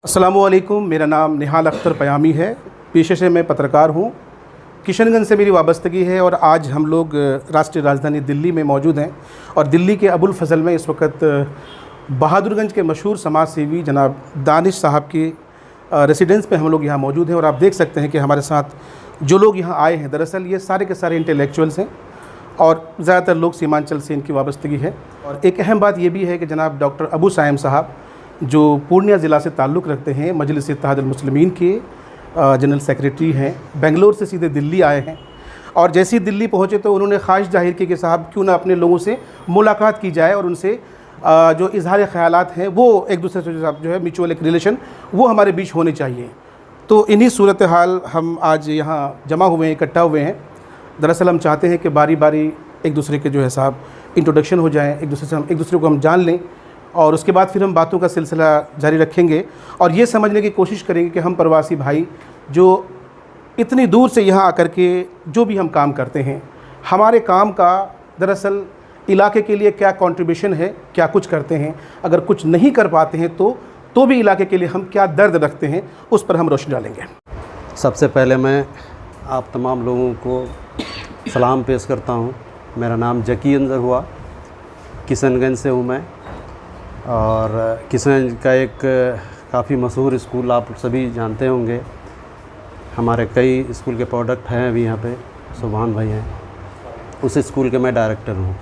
अस्सलामुअलैकुम। मेरा नाम निहाल अख्तर पयामी है। पेशे से मैं पत्रकार हूँ। किशनगंज से मेरी वाबस्तगी है और आज हम लोग राष्ट्रीय राजधानी दिल्ली में मौजूद हैं और दिल्ली के अबुल फजल में इस वक्त बहादुरगंज के मशहूर समाज सेवी जनाब दानिश साहब की रेसिडेंस पे हम लोग यहाँ मौजूद हैं। और आप देख सकते हैं कि हमारे साथ जो लोग यहाँ आए हैं, दरअसल ये सारे के सारे इंटेलेक्चुअल्स हैं और ज़्यादातर लोग सीमांचल से इनकी वाबस्तगी है। और एक अहम बात ये भी है कि जनाब डॉक्टर अबू साइम साहब जो पूर्णिया ज़िला से ताल्लुक़ रखते हैं, मजलिस-ए-इत्तेहादुल मुस्लिमीन के जनरल सेक्रेटरी हैं, बेंगलोर से सीधे दिल्ली आए हैं। और जैसे ही दिल्ली पहुँचे तो उन्होंने ख्वाहिश जाहिर की कि साहब क्यों ना अपने लोगों से मुलाकात की जाए और उनसे जो इजहार ख़यालात हैं वो एक दूसरे से जो है म्यूचुअल एक रिलेशन वो हमारे बीच होने चाहिए। तो इन्हीं सूरत हाल हम आज यहाँ जमा हुए हैं, इकट्ठा हुए हैं। दरअसल हम चाहते हैं कि बारी बारी एक दूसरे के जो है साहब इंट्रोडक्शन हो जाएँ, एक दूसरे को हम जान लें और उसके बाद फिर हम बातों का सिलसिला जारी रखेंगे और ये समझने की कोशिश करेंगे कि हम प्रवासी भाई जो इतनी दूर से यहाँ आकर के जो भी हम काम करते हैं, हमारे काम का दरअसल इलाके के लिए क्या कंट्रीब्यूशन है, क्या कुछ करते हैं, अगर कुछ नहीं कर पाते हैं तो भी इलाके के लिए हम क्या दर्द रखते हैं, उस पर हम रोशनी डालेंगे। सबसे पहले मैं आप तमाम लोगों को सलाम पेश करता हूँ। मेरा नाम जकी अंजर हुआ, किशनगंज से हूँ मैं। और किशनगंज का एक काफ़ी मशहूर स्कूल आप सभी जानते होंगे, हमारे कई स्कूल के प्रोडक्ट हैं अभी यहाँ पे, सुभान भाई हैं, उस स्कूल के मैं डायरेक्टर हूँ।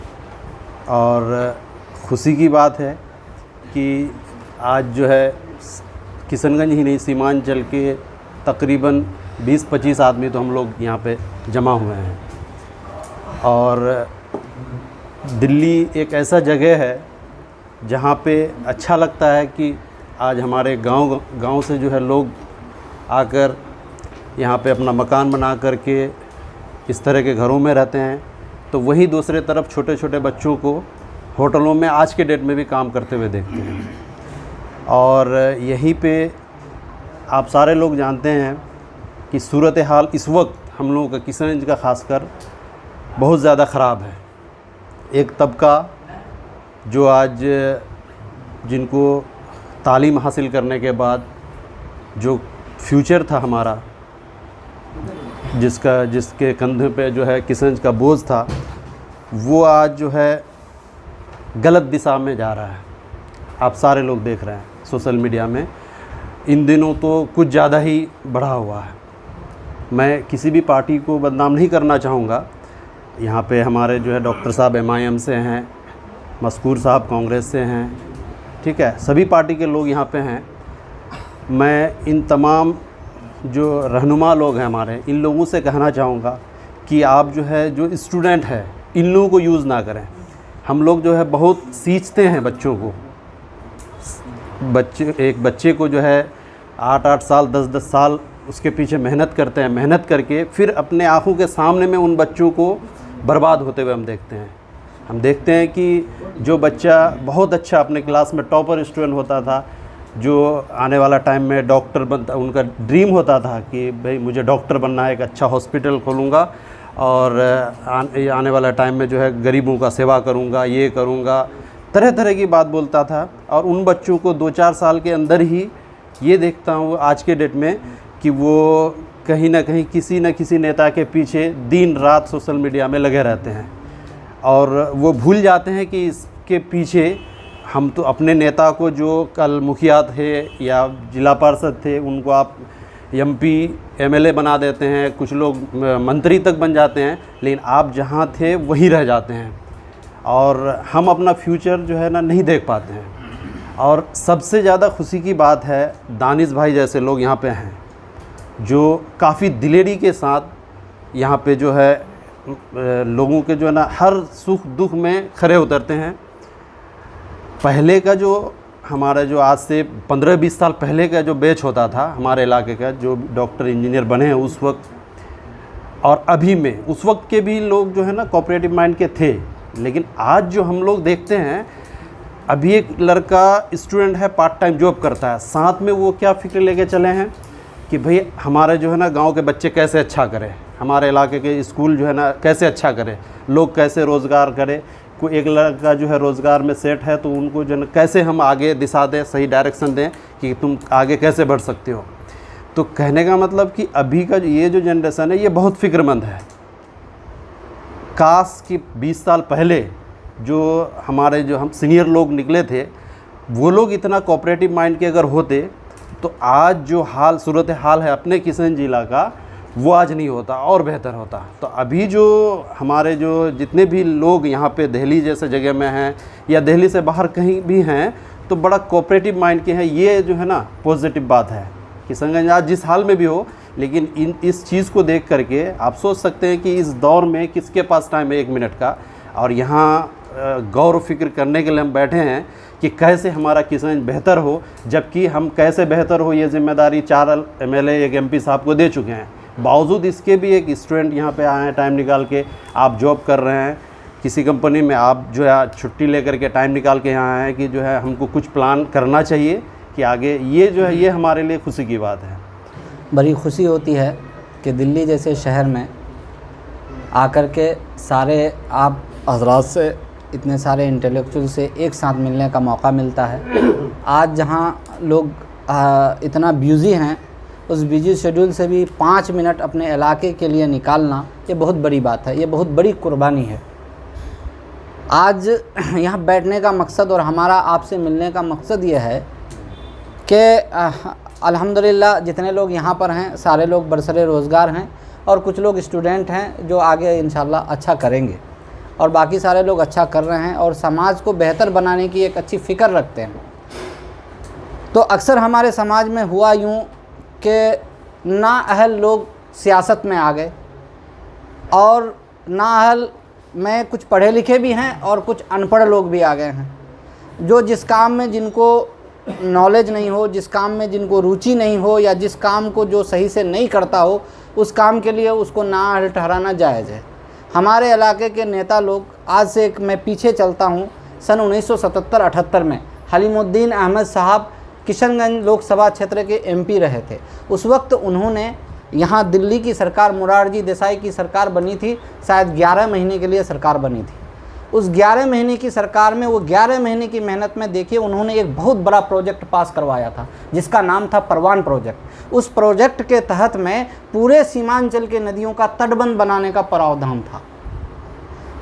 और खुशी की बात है कि आज जो है किशनगंज ही नहीं, सीमांचल के तकरीबन 20-25 आदमी तो हम लोग यहाँ पे जमा हुए हैं। और दिल्ली एक ऐसा जगह है जहाँ पे अच्छा लगता है कि आज हमारे गांव से जो है लोग आकर यहाँ पे अपना मकान बना करके इस तरह के घरों में रहते हैं। तो वहीं दूसरे तरफ छोटे छोटे बच्चों को होटलों में आज के डेट में भी काम करते हुए देखते हैं। और यहीं पे आप सारे लोग जानते हैं कि सूरत हाल इस वक्त हम लोगों का किशनगंज का ख़ासकर बहुत ज़्यादा ख़राब है। एक तबका जो आज जिनको तालीम हासिल करने के बाद जो फ्यूचर था हमारा, जिसके कंधे पे जो है किशनगंज का बोझ था, वो आज जो है गलत दिशा में जा रहा है। आप सारे लोग देख रहे हैं सोशल मीडिया में, इन दिनों तो कुछ ज़्यादा ही बढ़ा हुआ है। मैं किसी भी पार्टी को बदनाम नहीं करना चाहूँगा। यहाँ पे हमारे जो है डॉक्टर साहब MIM से हैं, मस्कूर साहब कांग्रेस से हैं, ठीक है, सभी पार्टी के लोग यहाँ पे हैं। मैं इन तमाम जो रहनुमा लोग हैं हमारे, इन लोगों से कहना चाहूँगा कि आप जो है जो स्टूडेंट है, इन लोगों को यूज़ ना करें। हम लोग जो है बहुत सींचते हैं बच्चों को। एक बच्चे को जो है 8-8 साल 10-10 साल उसके पीछे मेहनत करते हैं, मेहनत करके फिर अपने आँखों के सामने में उन बच्चों को बर्बाद होते हुए हम देखते हैं। हम देखते हैं कि जो बच्चा बहुत अच्छा अपने क्लास में टॉपर स्टूडेंट होता था, जो आने वाला टाइम में डॉक्टर बनता, उनका ड्रीम होता था कि भाई मुझे डॉक्टर बनना है, एक अच्छा हॉस्पिटल खोलूँगा और आने वाला टाइम में जो है गरीबों का सेवा करूँगा, ये करूँगा, तरह तरह की बात बोलता था। और उन बच्चों को 2-4 साल के अंदर ही ये देखता हूँ आज के डेट में कि वो कहीं ना कहीं किसी न किसी नेता के पीछे दिन रात सोशल मीडिया में लगे रहते हैं और वो भूल जाते हैं कि इसके पीछे हम तो अपने नेता को, जो कल मुखिया थे या जिला पार्षद थे, उनको आप MP MLA बना देते हैं, कुछ लोग मंत्री तक बन जाते हैं, लेकिन आप जहाँ थे वहीं रह जाते हैं और हम अपना फ्यूचर जो है ना नहीं देख पाते हैं। और सबसे ज़्यादा खुशी की बात है दानिश भाई जैसे लोग यहाँ पे हैं जो काफ़ी दिलेरी के साथ यहाँ पे जो है लोगों के जो है ना हर सुख दुख में खड़े उतरते हैं। पहले का जो हमारा जो आज से 15-20 साल पहले का जो बैच होता था हमारे इलाके का, जो डॉक्टर इंजीनियर बने हैं उस वक्त और अभी में, उस वक्त के भी लोग जो है ना कोऑपरेटिव माइंड के थे। लेकिन आज जो हम लोग देखते हैं, अभी एक लड़का स्टूडेंट है, पार्ट टाइम जॉब करता है, साथ में वो क्या फ़िक्र लेके चले हैं कि भाई हमारे जो है ना गांव के बच्चे कैसे अच्छा करें, हमारे इलाके के स्कूल जो है ना कैसे अच्छा करें, लोग कैसे रोज़गार करें, कोई एक लड़का जो है रोज़गार में सेट है तो उनको जो है कैसे हम आगे दिशा दें, सही डायरेक्शन दें कि तुम आगे कैसे बढ़ सकते हो। तो कहने का मतलब कि अभी का ये जो जनरेशन है ये बहुत फ़िक्रमंद है। काश कि 20 साल पहले जो हमारे जो हम सीनियर लोग निकले थे वो लोग इतना कोऑपरेटिव माइंड के अगर होते तो आज जो सूरत हाल है अपने किशन जिला का वो आज नहीं होता और बेहतर होता। तो अभी जो हमारे जो जितने भी लोग यहाँ पे दिल्ली जैसे जगह में हैं या दिल्ली से बाहर कहीं भी हैं तो बड़ा कोऑपरेटिव माइंड के हैं। ये जो है ना पॉजिटिव बात है। किशनगंज आज जिस हाल में भी हो लेकिन इस चीज़ को देख करके आप सोच सकते हैं कि इस दौर में किसके पास टाइम है 1 मिनट का। और यहाँ गौर फिक्र करने के लिए हम बैठे हैं कि कैसे हमारा किशनगंज बेहतर हो, जबकि हम कैसे बेहतर हो ये जिम्मेदारी 4 MLA 1 MP साहब को दे चुके हैं। बावजूद इसके भी एक स्टूडेंट यहाँ पे आए हैं टाइम निकाल के, आप जॉब कर रहे हैं किसी कंपनी में, आप जो है छुट्टी लेकर के टाइम निकाल के यहाँ आए हैं कि जो है हमको कुछ प्लान करना चाहिए कि आगे ये जो है ये हमारे लिए खुशी की बात है। बड़ी खुशी होती है कि दिल्ली जैसे शहर में आकर के सारे आप हजरात से इतने सारे इंटेलेक्चुअल से एक साथ मिलने का मौका मिलता है। आज जहाँ लोग इतना बिज़ी हैं उस बिजी शेड्यूल से भी 5 मिनट अपने इलाके के लिए निकालना ये बहुत बड़ी बात है, ये बहुत बड़ी कुर्बानी है। आज यहाँ बैठने का मकसद और हमारा आपसे मिलने का मकसद ये है कि अल्हम्दुलिल्लाह जितने लोग यहाँ पर हैं सारे लोग बरसरे रोज़गार हैं और कुछ लोग स्टूडेंट हैं जो आगे इंशाल्लाह अच्छा करेंगे और बाकी सारे लोग अच्छा कर रहे हैं और समाज को बेहतर बनाने की एक अच्छी फ़िक्र रखते हैं। तो अक्सर हमारे समाज में हुआ यूँ कि नाअहल लोग सियासत में आ गए और नाअहल में कुछ पढ़े लिखे भी हैं और कुछ अनपढ़ लोग भी आ गए हैं। जो जिस काम में जिनको नॉलेज नहीं हो, जिस काम में जिनको रुचि नहीं हो या जिस काम को जो सही से नहीं करता हो उस काम के लिए उसको नाअहल ठहराना जायज़ है। हमारे इलाके के नेता लोग, आज से मैं पीछे चलता हूँ, सन 1977-78 में हलीमुद्दीन अहमद साहब किशनगंज लोकसभा क्षेत्र के MP रहे थे। उस वक्त उन्होंने यहाँ दिल्ली की सरकार, मोरारजी देसाई की सरकार बनी थी, शायद 11 महीने के लिए सरकार बनी थी। उस 11 महीने की सरकार में वो 11 महीने की मेहनत में देखिए उन्होंने एक बहुत बड़ा प्रोजेक्ट पास करवाया था जिसका नाम था परवान प्रोजेक्ट। उस प्रोजेक्ट के तहत में पूरे सीमांचल के नदियों का तटबंध बनाने का प्रावधान था।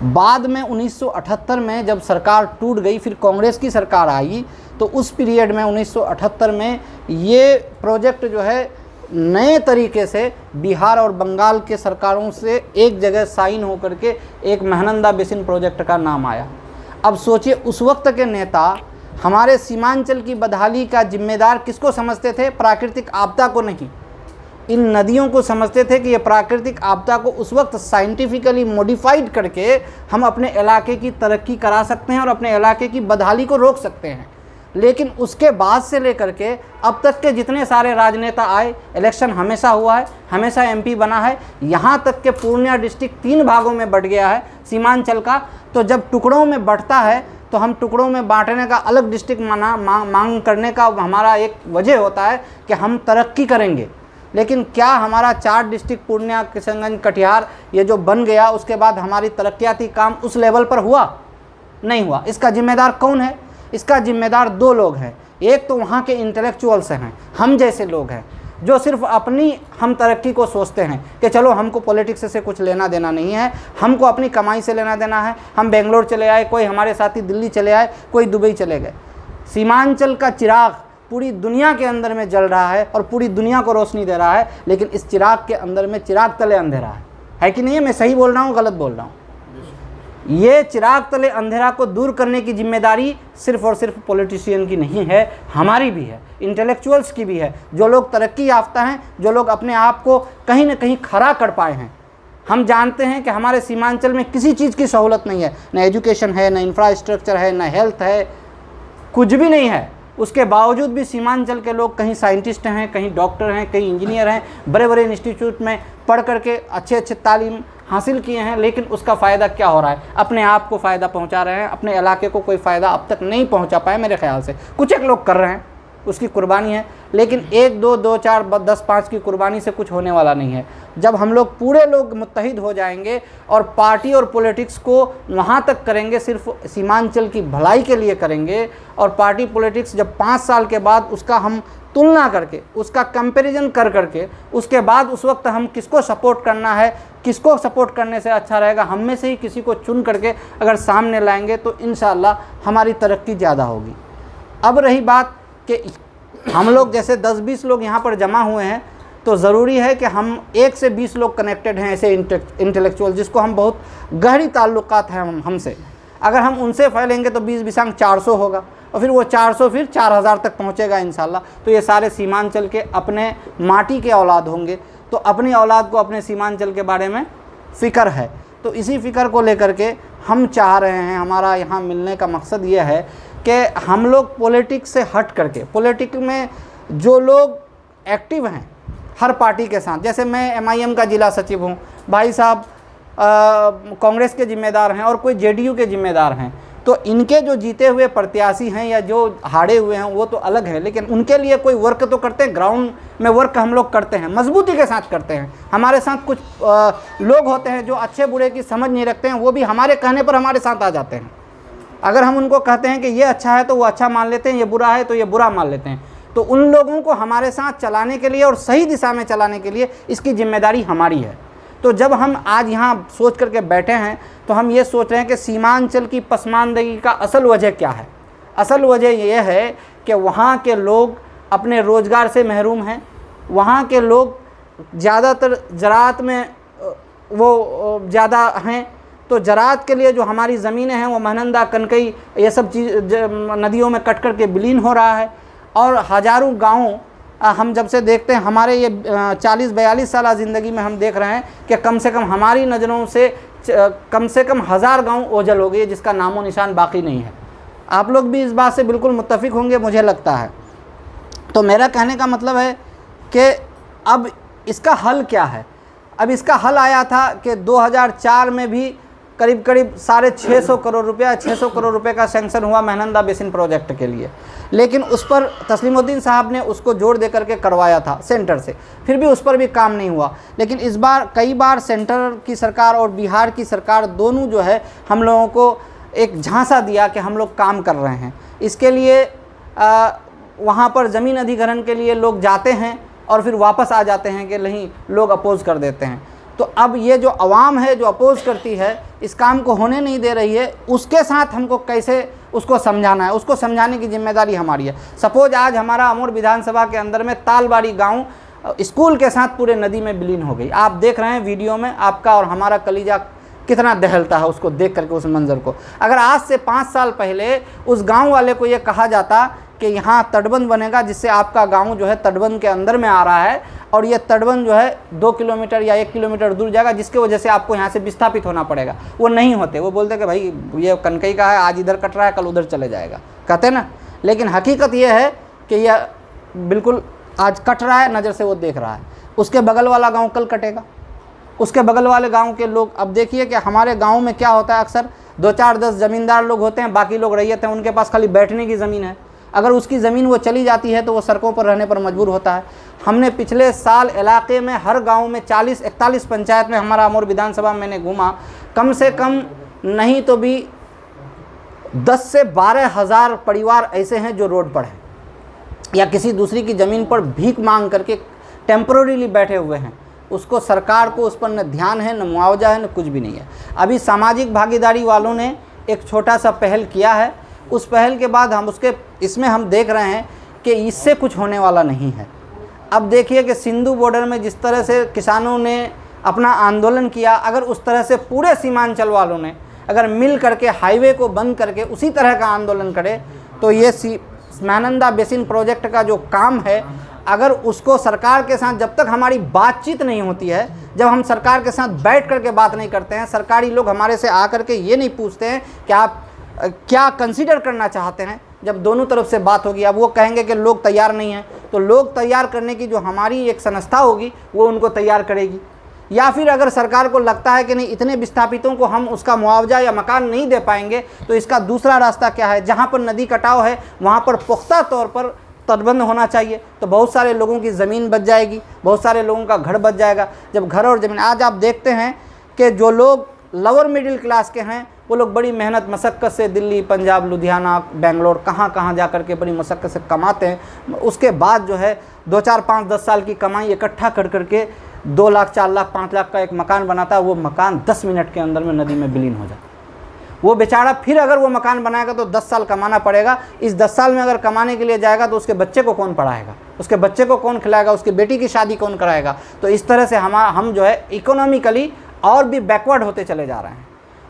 बाद में 1978 में जब सरकार टूट गई, फिर कांग्रेस की सरकार आई, तो उस पीरियड में 1978 में ये प्रोजेक्ट जो है नए तरीके से बिहार और बंगाल के सरकारों से एक जगह साइन होकर के एक महानंदा बेसिन प्रोजेक्ट का नाम आया। अब सोचिए उस वक्त के नेता हमारे सीमांचल की बदहाली का जिम्मेदार किसको समझते थे? प्राकृतिक आपदा को नहीं, इन नदियों को समझते थे कि ये प्राकृतिक आपदा को उस वक्त साइंटिफिकली मॉडिफाइड करके हम अपने इलाके की तरक्की करा सकते हैं और अपने इलाके की बदहाली को रोक सकते हैं। लेकिन उसके बाद से लेकर के अब तक के जितने सारे राजनेता आए, इलेक्शन हमेशा हुआ है, हमेशा MP बना है, यहाँ तक के पूर्णिया डिस्ट्रिक्ट 3 भागों में बट गया है सीमांचल का। तो जब टुकड़ों में बंटता है तो हम टुकड़ों में बांटने का अलग डिस्ट्रिक्ट मांग करने का हमारा एक वजह होता है कि हम तरक्की करेंगे। लेकिन क्या हमारा 4 डिस्ट्रिक्ट पूर्णिया, किशनगंज, कटिहार ये जो बन गया उसके बाद हमारी तरक्याती काम उस लेवल पर हुआ? नहीं हुआ। इसका जिम्मेदार कौन है? इसका जिम्मेदार 2 लोग हैं। एक तो वहाँ के इंटेलेक्चुअल्स हैं, हम जैसे लोग हैं जो सिर्फ अपनी हम तरक्की को सोचते हैं कि चलो हमको पॉलिटिक्स से कुछ लेना देना नहीं है, हमको अपनी कमाई से लेना देना है। हम बेंगलोर चले आए, कोई हमारे साथी दिल्ली चले आए, कोई दुबई चले गए। सीमांचल का चिराग पूरी दुनिया के अंदर में जल रहा है और पूरी दुनिया को रोशनी दे रहा है, लेकिन इस चिराग के अंदर में चिराग तले अंधेरा है कि नहीं है? मैं सही बोल रहा हूँ, गलत बोल रहा हूँ? ये चिराग तले अंधेरा को दूर करने की जिम्मेदारी सिर्फ और सिर्फ पॉलिटिशियन की नहीं है, हमारी भी है, इंटेलेक्चुअल्स की भी है। जो लोग तरक्की याफ्ता हैं, जो लोग अपने आप को कहीं ना कहीं खड़ा कर पाए हैं। हम जानते हैं कि हमारे सीमांचल में किसी चीज़ की सहूलत नहीं है, न एजुकेशन है, न इंफ्रास्ट्रक्चर है, न हेल्थ है, कुछ भी नहीं है। उसके बावजूद भी सीमांचल के लोग कहीं साइंटिस्ट हैं, कहीं डॉक्टर हैं, कहीं इंजीनियर हैं, बड़े बड़े इंस्टीट्यूट में पढ़ करके अच्छे तालीम हासिल किए हैं। लेकिन उसका फ़ायदा क्या हो रहा है? अपने आप को फ़ायदा पहुंचा रहे हैं, अपने इलाके को कोई फ़ायदा अब तक नहीं पहुंचा पाए मेरे ख्याल से। कुछ एक लोग कर रहे हैं, उसकी कुर्बानी है, लेकिन 1, 2, 2, 4, 10, 5 की कुर्बानी से कुछ होने वाला नहीं है। जब हम लोग पूरे लोग मुत्तहिद हो जाएंगे और पार्टी और पॉलिटिक्स को वहाँ तक करेंगे, सिर्फ सीमांचल की भलाई के लिए करेंगे, और पार्टी पॉलिटिक्स जब 5 साल के बाद उसका हम तुलना करके, उसका कंपैरिजन कर करके, उसके बाद उस वक्त हम किसको सपोर्ट करना है, किसको सपोर्ट करने से अच्छा रहेगा, हम में से ही किसी को चुन करके अगर सामने लाएंगे तो इंशाअल्लाह हमारी तरक्की ज़्यादा होगी। अब रही बात कि हम लोग जैसे 10-20 लोग यहाँ पर जमा हुए हैं, तो ज़रूरी है कि हम 1 से 20 लोग कनेक्टेड हैं ऐसे इंटेलेक्चुअल जिसको हम बहुत गहरी ताल्लुकात हैं हमसे। अगर हम उनसे फैलेंगे तो 20 बिसांग 400 होगा, और फिर वो 400 फिर 4000 तक पहुँचेगा इंशाल्लाह। तो ये सारे सीमांचल के अपने माटी के औलाद होंगे, तो अपनी औलाद को अपने सीमांचल के बारे में फ़िक्र है। तो इसी फ़िक्र को लेकर के हम चाह रहे हैं, हमारा यहाँ मिलने का मकसद ये है कि हम लोग पॉलिटिक्स से हट करके, पॉलिटिक्स में जो लोग एक्टिव हैं हर पार्टी के साथ, जैसे मैं MIM का ज़िला सचिव हूँ, भाई साहब कांग्रेस के ज़िम्मेदार हैं और कोई JDU के ज़िम्मेदार हैं, तो इनके जो जीते हुए प्रत्याशी हैं या जो हारे हुए हैं वो तो अलग है, लेकिन उनके लिए कोई वर्क तो करते हैं, ग्राउंड में वर्क हम लोग करते हैं, मजबूती के साथ करते हैं। हमारे साथ कुछ लोग होते हैं जो अच्छे बुरे की समझ नहीं रखते हैं, वो भी हमारे कहने पर हमारे साथ आ जाते हैं। अगर हम उनको कहते हैं कि ये अच्छा है तो वो अच्छा मान लेते हैं, ये बुरा है तो ये बुरा मान लेते हैं। तो उन लोगों को हमारे साथ चलाने के लिए और सही दिशा में चलाने के लिए इसकी जिम्मेदारी हमारी है। तो जब हम आज यहाँ सोच करके बैठे हैं तो हम ये सोच रहे हैं कि सीमांचल की पसमानदगी का असल वजह क्या है। असल वजह ये है कि वहाँ के लोग अपने रोज़गार से महरूम हैं, वहाँ के लोग ज़्यादातर ज़राअत में वो ज़्यादा हैं, तो ज़राअत के लिए जो हमारी ज़मीनें हैं वो महनंदा, कनकई, ये सब चीज़ नदियों में कट कर के विलीन हो रहा है। और हज़ारों गाँव हम जब से देखते हैं, हमारे ये 40-42 साल ज़िंदगी में हम देख रहे हैं कि कम से कम हमारी नज़रों से कम 1000 गांव ओझल हो गए जिसका नामो निशान बाकी नहीं है। आप लोग भी इस बात से बिल्कुल मुत्तफिक होंगे मुझे लगता है। तो मेरा कहने का मतलब है कि अब इसका हल क्या है। अब इसका हल आया था कि 2004 में भी करीब 650 करोड़ रुपया 600 करोड़ रुपए का सैंक्शन हुआ महनंदा बेसिन प्रोजेक्ट के लिए, लेकिन उस पर तस्लीमुद्दीन साहब ने उसको जोड़ दे करके करवाया था सेंटर से, फिर भी उस पर भी काम नहीं हुआ। लेकिन इस बार कई बार सेंटर की सरकार और बिहार की सरकार दोनों जो है हम लोगों को एक झांसा दिया कि हम लोग काम कर रहे हैं। इसके लिए वहाँ पर ज़मीन अधिग्रहण के लिए लोग जाते हैं और फिर वापस आ जाते हैं कि नहीं, लोग अपोज़ कर देते हैं। तो अब ये जो अवाम है जो अपोज़ करती है, इस काम को होने नहीं दे रही है, उसके साथ हमको कैसे उसको समझाना है, उसको समझाने की जिम्मेदारी हमारी है। सपोज आज हमारा अमूर विधानसभा के अंदर में तालबाड़ी गांव स्कूल के साथ पूरे नदी में विलीन हो गई। आप देख रहे हैं वीडियो में, आपका और हमारा कलीजा कितना दहलता है उसको देख करके, उस मंज़र को। अगर आज से 5 साल पहले उस गाँव वाले को ये कहा जाता कि यहाँ तटबंध बनेगा जिससे आपका गांव जो है तटबंध के अंदर में आ रहा है और ये तटबंध जो है 2 किलोमीटर या 1 किलोमीटर दूर जाएगा, जिसके वजह से आपको यहाँ से विस्थापित होना पड़ेगा, वो नहीं होते। वो बोलते कि भाई ये कनकई का है, आज इधर कट रहा है, कल उधर चले जाएगा, कहते ना। लेकिन हकीकत ये है कि यह बिल्कुल आज कट रहा है, नज़र से वो देख रहा है, उसके बगल वाला गाँव कल कटेगा, उसके बगल वाले गाँव के लोग। अब देखिए कि हमारे गाँव में क्या होता है, अक्सर 2-4-10 ज़मींदार लोग होते हैं, बाकी लोग रैयत हैं, उनके पास खाली बैठने की ज़मीन है। अगर उसकी ज़मीन वो चली जाती है तो वो सड़कों पर रहने पर मजबूर होता है। हमने पिछले साल इलाके में हर गांव में 40-41 पंचायत में हमारा अमूर विधानसभा में मैंने घूमा, कम से कम नहीं तो भी 10 से 12 हज़ार परिवार ऐसे हैं जो रोड पर हैं या किसी दूसरी की ज़मीन पर भीख मांग करके टेम्पररीली बैठे हुए हैं। उसको सरकार को उस पर न ध्यान है, न मुआवजा है, न कुछ भी नहीं है। अभी सामाजिक भागीदारी वालों ने एक छोटा सा पहल किया है, उस पहल के बाद हम इसमें हम देख रहे हैं कि इससे कुछ होने वाला नहीं है। अब देखिए कि सिंधु बॉर्डर में जिस तरह से किसानों ने अपना आंदोलन किया, अगर उस तरह से पूरे सीमांचल वालों ने अगर मिल करके हाईवे को बंद करके उसी तरह का आंदोलन करे तो ये महनंदा बेसिन प्रोजेक्ट का जो काम है, अगर उसको सरकार के साथ जब तक हमारी बातचीत नहीं होती है, जब हम सरकार के साथ बैठ करके बात नहीं करते हैं, सरकारी लोग हमारे से आकर के ये नहीं पूछते हैं कि आप क्या कंसीडर करना चाहते हैं, जब दोनों तरफ से बात होगी, अब वो कहेंगे कि लोग तैयार नहीं हैं, तो लोग तैयार करने की जो हमारी एक संस्था होगी वो उनको तैयार करेगी। या फिर अगर सरकार को लगता है कि नहीं, इतने विस्थापितों को हम उसका मुआवजा या मकान नहीं दे पाएंगे, तो इसका दूसरा रास्ता क्या है, जहाँ पर नदी कटाव है वहाँ पर पुख्ता तौर पर तटबंध होना चाहिए, तो बहुत सारे लोगों की ज़मीन बच जाएगी, बहुत सारे लोगों का घर बच जाएगा। जब घर और ज़मीन, आज आप देखते हैं कि जो लोग लोअर मिडिल क्लास के हैं वो लोग बड़ी मेहनत मशक्क़त से दिल्ली, पंजाब, लुधियाना, बेंगलोर, कहाँ जा कर के बड़ी मशक्क़त से कमाते हैं। उसके बाद जो है 2, 4, 5, 10 साल की कमाई इकट्ठा कर करके 2 लाख, 4 लाख, 5 लाख का एक मकान बनाता है। वो मकान 10 मिनट के अंदर में नदी में विलीन हो जाता है। वो बेचारा फिर अगर वो मकान बनाएगा तो 10 साल कमाना पड़ेगा। इस 10 साल में अगर कमाने के लिए जाएगा तो उसके बच्चे को कौन पढ़ाएगा, उसके बच्चे को कौन खिलाएगा, उसकी बेटी की शादी कौन कराएगा। तो इस तरह से हम जो है इकोनॉमिकली और भी बैकवर्ड होते चले जा रहे हैं।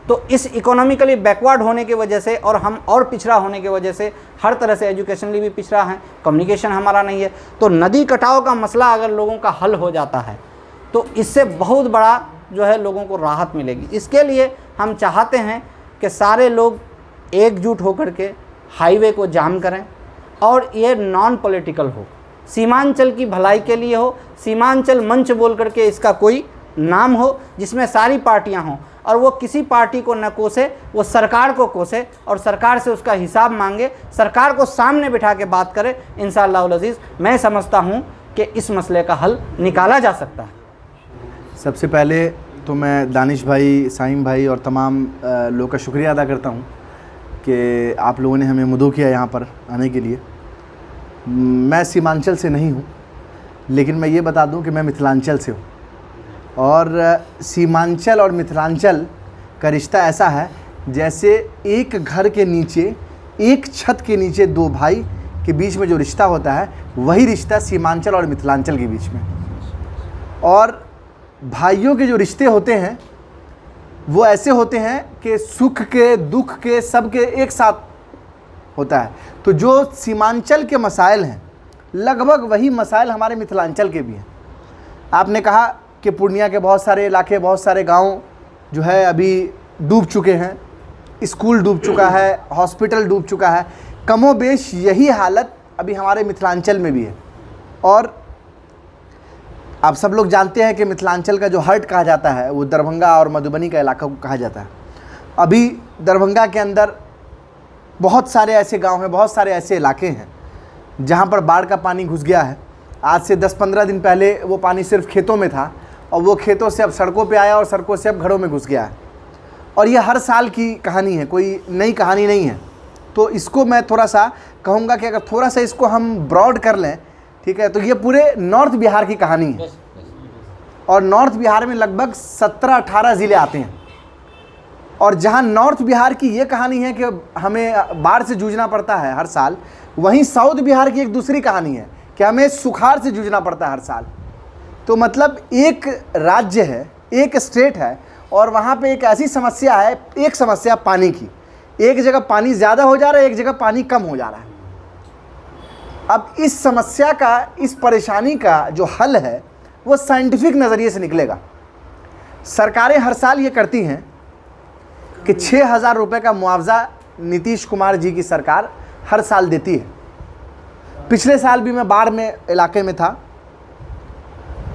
तो इस इकोनॉमिकली बैकवर्ड होने की वजह से और हम और पिछड़ा होने की वजह से हर तरह से एजुकेशनली भी पिछड़ा है, कम्युनिकेशन हमारा नहीं है। तो नदी कटाव का मसला अगर लोगों का हल हो जाता है तो इससे बहुत बड़ा जो है लोगों को राहत मिलेगी। इसके लिए हम चाहते हैं कि सारे लोग एकजुट होकर के हाईवे को जाम करें और ये नॉन पॉलिटिकल हो, सीमांचल की भलाई के लिए हो। सीमांचल मंच बोल करके इसका कोई नाम हो जिसमें सारी पार्टियां हों और वो किसी पार्टी को न कोसे, वो सरकार को कोसे और सरकार से उसका हिसाब मांगे, सरकार को सामने बिठा के बात करे। इंशाअल्लाह अज़ीज़ मैं समझता हूँ कि इस मसले का हल निकाला जा सकता है। सबसे पहले तो मैं दानिश भाई, साइम भाई और तमाम लोगों का शुक्रिया अदा करता हूँ कि आप लोगों ने हमें मदऊ किया यहाँ पर आने के लिए। मैं सीमांचल से नहीं हूँ, लेकिन मैं ये बता दूँ कि मैं मिथिलांचल से हूँ और सीमांचल और मिथिलांचल का रिश्ता ऐसा है जैसे एक घर के नीचे, एक छत के नीचे 2 भाई के बीच में जो रिश्ता होता है वही रिश्ता सीमांचल और मिथिलांचल के बीच में। और भाइयों के जो रिश्ते होते हैं वो ऐसे होते हैं कि सुख के, दुख के, सब के एक साथ होता है। तो जो सीमांचल के मसाइल हैं लगभग वही मसाइल हमारे मिथिलांचल के भी हैं। आपने कहा कि पूर्णिया के बहुत सारे इलाके, बहुत सारे गांव जो है अभी डूब चुके हैं, स्कूल डूब चुका है, हॉस्पिटल डूब चुका है। कमोबेश यही हालत अभी हमारे मिथिलांचल में भी है। और आप सब लोग जानते हैं कि मिथिलांचल का जो हर्ट कहा जाता है वो दरभंगा और मधुबनी का इलाका को कहा जाता है। अभी दरभंगा के अंदर बहुत सारे ऐसे गांव हैं, बहुत सारे ऐसे इलाके हैं जहां पर बाढ़ का पानी घुस गया है। आज से 10-15 दिन पहले वो पानी सिर्फ खेतों में था और वो खेतों से अब सड़कों पे आया और सड़कों से अब घरों में घुस गया है। और ये हर साल की कहानी है, कोई नई कहानी नहीं है। तो इसको मैं थोड़ा सा कहूँगा कि अगर थोड़ा सा इसको हम ब्रॉड कर लें, ठीक है, तो ये पूरे नॉर्थ बिहार की कहानी है। और नॉर्थ बिहार में लगभग 17-18 ज़िले आते हैं। और जहाँ नॉर्थ बिहार की ये कहानी है कि हमें बाढ़ से जूझना पड़ता है हर साल, वहीं साउथ बिहार की एक दूसरी कहानी है कि हमें सुखाड़ से जूझना पड़ता है हर साल। तो मतलब एक राज्य है, एक स्टेट है और वहाँ पे एक ऐसी समस्या है, एक समस्या पानी की। एक जगह पानी ज़्यादा हो जा रहा है, एक जगह पानी कम हो जा रहा है। अब इस समस्या का, इस परेशानी का जो हल है वो साइंटिफिक नज़रिए से निकलेगा। सरकारें हर साल ये करती हैं कि 6,000 रुपये का मुआवजा नीतीश कुमार जी की सरकार हर साल देती है। पिछले साल भी मैं बाढ़ में इलाके में था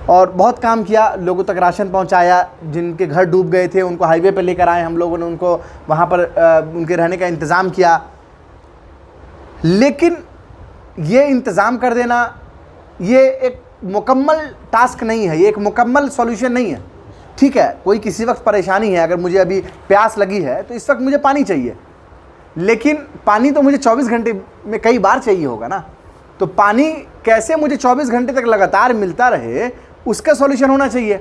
और बहुत काम किया, लोगों तक राशन पहुंचाया, जिनके घर डूब गए थे उनको हाईवे पे लेकर आए हम लोगों ने, उनको वहाँ पर उनके रहने का इंतज़ाम किया। लेकिन ये इंतज़ाम कर देना ये एक मुकम्मल टास्क नहीं है, ये एक मुकम्मल सॉल्यूशन नहीं है। ठीक है, कोई किसी वक्त परेशानी है, अगर मुझे अभी प्यास लगी है तो इस वक्त मुझे पानी चाहिए, लेकिन पानी तो मुझे 24 घंटे में कई बार चाहिए होगा ना। तो पानी कैसे मुझे 24 घंटे तक लगातार मिलता रहे, उसका सॉल्यूशन होना चाहिए।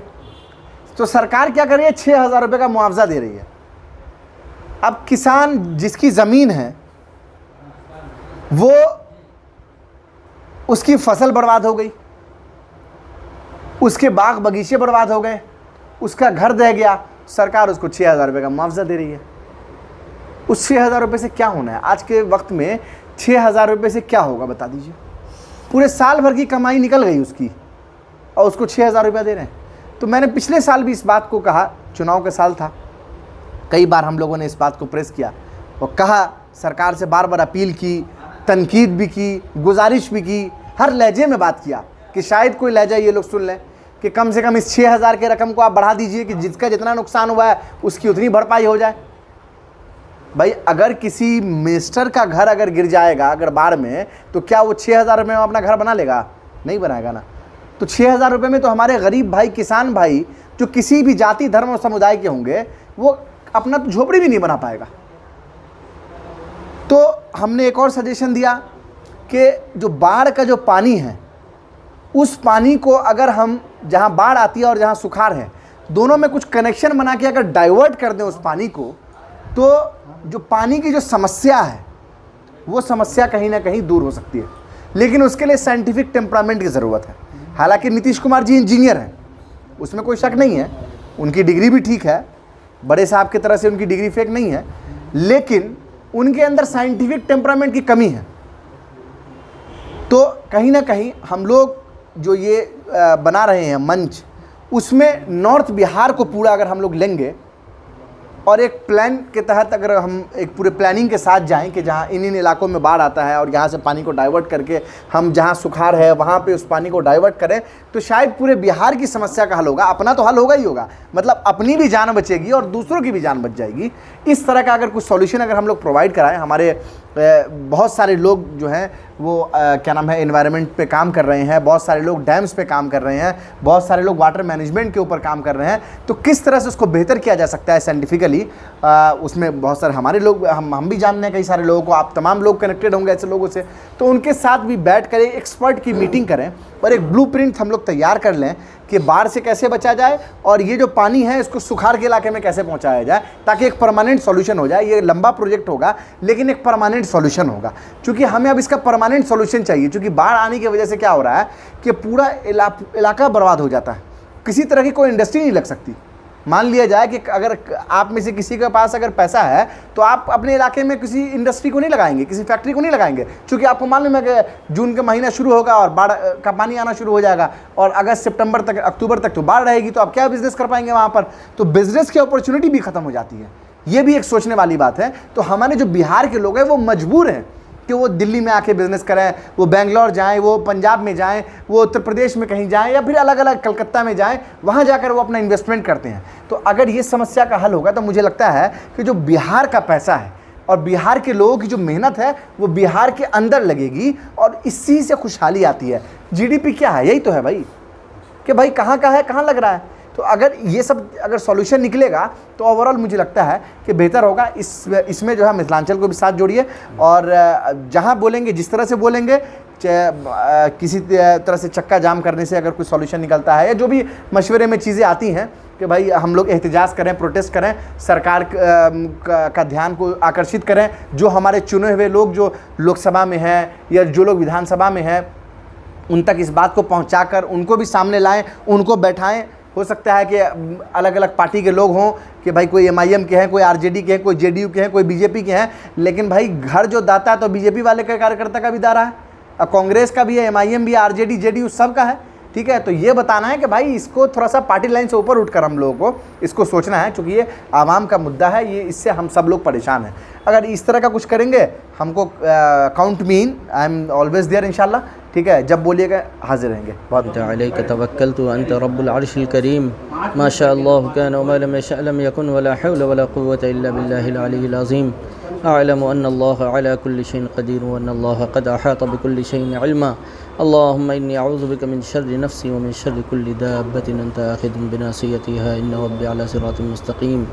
तो सरकार क्या कर रही है, 6,000 रुपये का मुआवजा दे रही है। अब किसान जिसकी ज़मीन है वो, उसकी फसल बर्बाद हो गई, उसके बाग बगीचे बर्बाद हो गए, उसका घर दह गया, सरकार उसको 6,000 रुपये का मुआवजा दे रही है। उस 6,000 रुपये से क्या होना है? आज के वक्त में 6,000 रुपये से क्या होगा बता दीजिए? पूरे साल भर की कमाई निकल गई उसकी और उसको 6,000 रुपया दे रहे हैं। तो मैंने पिछले साल भी इस बात को कहा, चुनाव का साल था, कई बार हम लोगों ने इस बात को प्रेस किया और कहा, सरकार से बार बार अपील की, तनकीद भी की, गुजारिश भी की, हर लहजे में बात किया कि शायद कोई लहजा ये लोग सुन लें कि कम से कम इस 6,000 के रकम को आप बढ़ा दीजिए कि जिसका जितना नुकसान हुआ है उसकी उतनी भरपाई हो जाए। भाई अगर किसी मिनिस्टर का घर अगर गिर जाएगा अगर बाढ़ में, तो क्या वो 6,000 रुपये में अपना घर बना लेगा? नहीं बनाएगा ना। तो 6,000 रुपये में तो हमारे गरीब भाई, किसान भाई जो किसी भी जाति धर्म और समुदाय के होंगे, वो अपना तो झोपड़ी भी नहीं बना पाएगा। तो हमने एक और सजेशन दिया कि जो बाढ़ का जो पानी है, उस पानी को अगर हम जहाँ बाढ़ आती है और जहाँ सुखाड़ है, दोनों में कुछ कनेक्शन बना के अगर डाइवर्ट कर दें उस पानी को, तो जो पानी की जो समस्या है वो समस्या कहीं ना कहीं दूर हो सकती है। लेकिन उसके लिए साइंटिफिक टेम्परामेंट की ज़रूरत है। हालांकि नीतीश कुमार जी इंजीनियर हैं, उसमें कोई शक नहीं है, उनकी डिग्री भी ठीक है, बड़े साहब की तरह से उनकी डिग्री फेक नहीं है, लेकिन उनके अंदर साइंटिफिक टेम्परामेंट की कमी है। तो कहीं ना कहीं हम लोग जो ये बना रहे हैं मंच, उसमें नॉर्थ बिहार को पूरा अगर हम लोग लेंगे और एक प्लान के तहत अगर हम एक पूरे प्लानिंग के साथ जाएं कि जहां इन इलाकों में बाढ़ आता है और यहाँ से पानी को डाइवर्ट करके हम जहां सुखाड़ है वहां पे उस पानी को डाइवर्ट करें, तो शायद पूरे बिहार की समस्या का हल होगा। अपना तो हल होगा ही होगा, मतलब अपनी भी जान बचेगी और दूसरों की भी जान बच जाएगी। इस तरह का अगर कुछ सॉल्यूशन अगर हम लोग प्रोवाइड कराएं, हमारे बहुत सारे लोग जो हैं वो क्या नाम है एनवायरनमेंट पे काम कर रहे हैं, बहुत सारे लोग डैम्स पे काम कर रहे हैं, बहुत सारे लोग वाटर मैनेजमेंट के ऊपर काम कर रहे हैं। तो किस तरह से उसको बेहतर किया जा सकता है साइंटिफिकली, उसमें बहुत सारे हमारे लोग, हम भी जानते हैं कई सारे लोगों को, आप तमाम लोग कनेक्टेड होंगे ऐसे लोगों से, तो उनके साथ भी बैठ कर एक एक्सपर्ट की मीटिंग करें और एक ब्लूप्रिंट हम लोग तैयार कर लें कि बाढ़ से कैसे बचा जाए और ये जो पानी है इसको सुखाड़ के इलाके में कैसे पहुंचाया जाए, ताकि एक परमानेंट सॉल्यूशन हो जाए। ये लंबा प्रोजेक्ट होगा लेकिन एक परमानेंट सॉल्यूशन होगा, क्योंकि हमें अब इसका परमानेंट सॉल्यूशन चाहिए। क्योंकि बाढ़ आने की वजह से क्या हो रहा है कि पूरा इलाका बर्बाद हो जाता है, किसी तरह की कोई इंडस्ट्री नहीं लग सकती। मान लिया जाए कि अगर आप में से किसी के पास अगर पैसा है तो आप अपने इलाके में किसी इंडस्ट्री को नहीं लगाएंगे, किसी फैक्ट्री को नहीं लगाएंगे, क्योंकि आपको मालूम है कि जून का महीना शुरू होगा और बाढ़ का पानी आना शुरू हो जाएगा और अगस्त सितंबर तक अक्टूबर तक तो बाढ़ रहेगी, तो आप क्या बिजनेस कर पाएंगे वहाँ पर? तो बिजनेस की अपॉर्चुनिटी भी खत्म हो जाती है। ये भी एक सोचने वाली बात है। तो हमारे जो बिहार के लोग हैं वो मजबूर हैं कि वो दिल्ली में आके बिज़नेस करें, वो बेंगलोर जाएं, वो पंजाब में जाएं, वो उत्तर प्रदेश में कहीं जाएं या फिर अलग अलग कलकत्ता में जाएं, वहाँ जाकर वो अपना इन्वेस्टमेंट करते हैं। तो अगर ये समस्या का हल होगा तो मुझे लगता है कि जो बिहार का पैसा है और बिहार के लोगों की जो मेहनत है वो बिहार के अंदर लगेगी और इसी से खुशहाली आती है। जीडीपी क्या है? यही तो है भाई, कि भाई कहाँ का है, कहाँ लग रहा है। तो अगर ये सब अगर सॉल्यूशन निकलेगा तो ओवरऑल मुझे लगता है कि बेहतर होगा। इसमें जो है मिथिलांचल को भी साथ जोड़िए और जहाँ बोलेंगे, जिस तरह से बोलेंगे, किसी तरह से चक्का जाम करने से अगर कोई सॉल्यूशन निकलता है या जो भी मशवरे में चीज़ें आती हैं कि भाई हम लोग एहतजाज करें, प्रोटेस्ट करें, सरकार का ध्यान को आकर्षित करें, जो हमारे चुने हुए लोग जो लोकसभा में हैं या जो लोग विधानसभा में हैं उन तक इस बात को पहुँचाकर उनको भी सामने लाएँ, उनको बैठाएँ। हो सकता है कि अलग अलग पार्टी के लोग हों कि भाई कोई MIM के हैं, कोई RJD के हैं, कोई JDU के हैं, कोई BJP के हैं, लेकिन भाई घर जो दाता है तो BJP वाले के कार्यकर्ता का भी दारा है, कांग्रेस का भी है, MIM भी है, RJD JDU सब का है। ठीक है, तो ये बताना है कि भाई इसको थोड़ा सा पार्टी लाइन से ऊपर उठकर हम लोगों को इसको सोचना है, क्योंकि ये आवाम का मुद्दा है, ये इससे हम सब लोग परेशान हैं। अगर इस तरह का कुछ करेंगे हमको count mean, I am always there इंशाल्लाह। ठीक है, जब बोलिएगा हाजिर रहेंगे। बहुत अलैक तवक्कलतु अंत रब्बुल अर्शिल करीम माशा अल्लाह कान व मा लम यशअ लम यकुन वला हौला वला कुव्वता इल्ला बिल्लाहिल अलिय्यिल अज़ीम। अअलमु अन्ना अल्लाह अला कुल्लि शैइन क़दीर व अन्ना अल्लाह क़द अहाता बिकुल्लि शैइन इल्मा। अल्लाहुम्मा इन्नी अऊज़ु बिका मिन शर्रि नफ्सी व मिन शर्रि कुल्लि दाब्बतिन अंत आख़िज़ुन बिनासियतिहा इन्न रब्बी अला सिरातिन मुस्तक़ीम।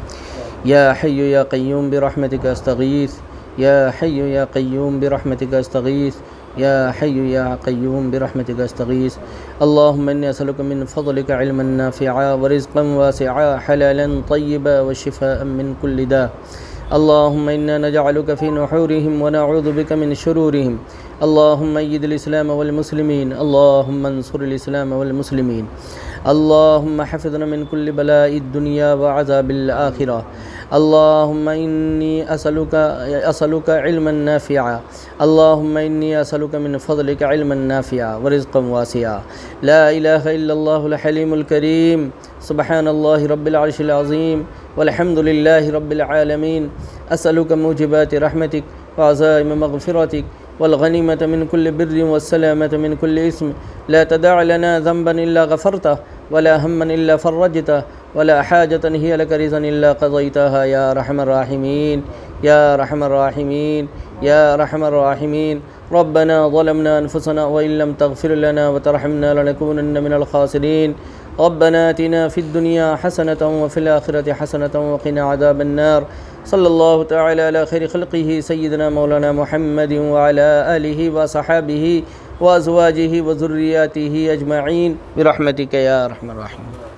या हय्यु या क़य्यूम बिरहमतिका अस्तगीथ, या हय्यु या क़य्यूम बिरहमतिका अस्तगीथ, या हय्यु या क़य्यूम बिरहमतिका अस्तगीथ। अल्लाहुम्मा इन्नी असअलुका मिन फ़ज़लिका इल्मन नाफ़िअ व रिज़्क़न वासिअ हलालन तय्यिबन व शिफ़ाअन मिन कुल्लि दा। अल्लाहुम्मा इन्ना नजअलुका फ़ी नुहूरिहिम व नऊज़ु बिका मिन शुरूरिहिम। अल्लाहुम्मा अय्यिदिल इस्लाम वल मुस्लिमीन, अल्लाहुम्मा अंसुरिल इस्लाम वल मुस्लिमीन। अल्लाहुम्मा हफ़िज़ना मिन कुल्लि बलाइद दुनिया व अज़ाबिल आखिरह। अल्लाहुम्मा इन्नी असअलुका इल्मन नाफ़िअ। अल्लाहुम्मा इन्नी असअलुका मिन फ़ज़लिका इल्मन नाफ़िअ व रिज़्क़न वासिअ। ला इलाहा इल्लल्लाहुल हलीमुल करीम। सुब्हानल्लाहि रब्बिल अर्शिल अज़ीम वल्हम्दुलिल्लाहि रब्बिल आलमीन। असअलुका मूजिबाति रहमतिक व अज़ाइम मग़फ़िरतिक वल्गनीमत मिन कुल्लि बिर्रिन वस्सलामत मिन कुल्लि इस्म। ला तदअ लना ज़ंबन इल्ला गफ़रतह वला हम्मन इल्ला फ़र्रजतह वला हाजतन हिय लक रिज़न इल्ला क़ज़यतहा या अरहमर राहिमीन या रहमर राहिमीन या रहमर राहिमीन। रब्बना ज़लमना अनफुसना व इन लम तग़फिर लना व तरहमना लनकूनन्न मिनल ख़ासिरीन। रब्बना आतिना फ़िद दुनिया हसनतन व फ़िल आखिरति हसनतन व क़िना अज़ाबन्नार। सल्लल्लाहु तआला अला खैरि ख़ल्क़िही सय्यिदना मौलाना मुहम्मदिन व अला आलिहि व सहाबिही व अज़वाजिही व ज़ुर्रिय्यातिही अजमईन बिरहमतिका या अरहमर राहिमीन।